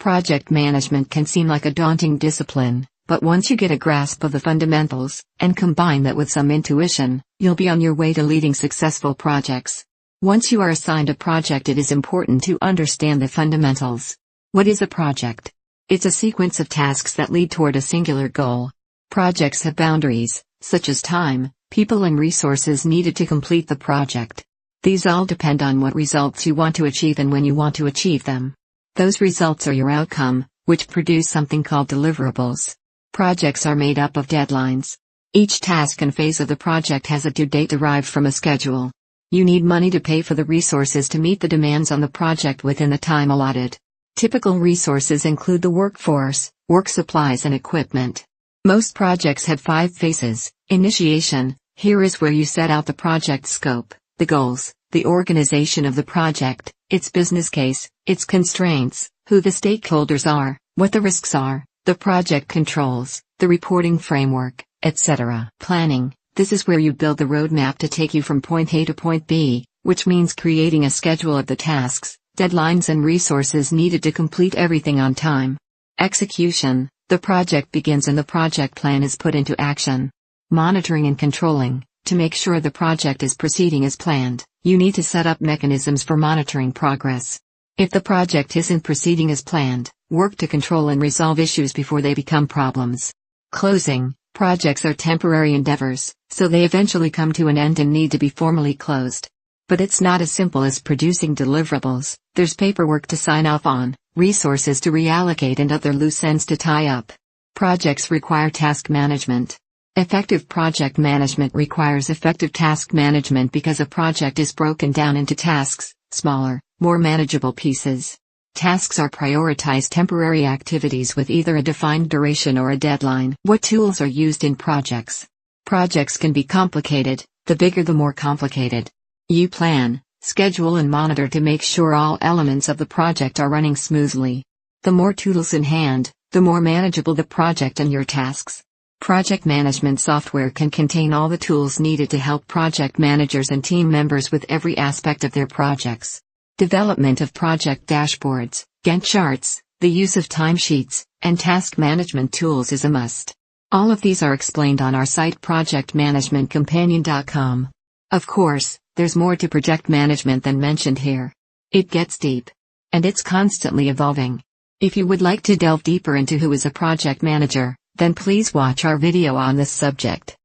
Project management can seem like a daunting discipline, but once you get a grasp of the fundamentals, and combine that with some intuition, you'll be on your way to leading successful projects. Once you are assigned a project, it is important to understand the fundamentals. What is a project? It's a sequence of tasks that lead toward a singular goal. Projects have boundaries, such as time, people and resources needed to complete the project. These all depend on what results you want to achieve and when you want to achieve them. Those results are your outcome, which produce something called deliverables. Projects are made up of deadlines. Each task and phase of the project has a due date derived from a schedule. You need money to pay for the resources to meet the demands on the project within the time allotted. Typical resources include the workforce, work supplies and equipment. Most projects have 5 phases. Initiation. Here is where you set out the project scope, the goals, the organization of the project, its business case, its constraints, who the stakeholders are, what the risks are, the project controls, the reporting framework, etc. Planning. This is where you build the roadmap to take you from point A to point B, which means creating a schedule of the tasks, deadlines and resources needed to complete everything on time. Execution. The project begins and the project plan is put into action. Monitoring and controlling. To make sure the project is proceeding as planned, you need to set up mechanisms for monitoring progress. If the project isn't proceeding as planned, work to control and resolve issues before they become problems. Closing. Projects are temporary endeavors, so they eventually come to an end and need to be formally closed. But it's not as simple as producing deliverables. There's paperwork to sign off on, resources to reallocate and other loose ends to tie up. Projects require task management. Effective project management requires effective task management because a project is broken down into tasks, smaller, more manageable pieces. Tasks are prioritized temporary activities with either a defined duration or a deadline. What tools are used in projects? Projects can be complicated, the bigger the more complicated. You plan, schedule and monitor to make sure all elements of the project are running smoothly. The more tools in hand, the more manageable the project and your tasks. Project management software can contain all the tools needed to help project managers and team members with every aspect of their projects. Development of project dashboards, Gantt charts, the use of timesheets, and task management tools is a must. All of these are explained on our site projectmanagementcompanion.com. Of course, there's more to project management than mentioned here. It gets deep. And it's constantly evolving. If you would like to delve deeper into who is a project manager, then please watch our video on this subject.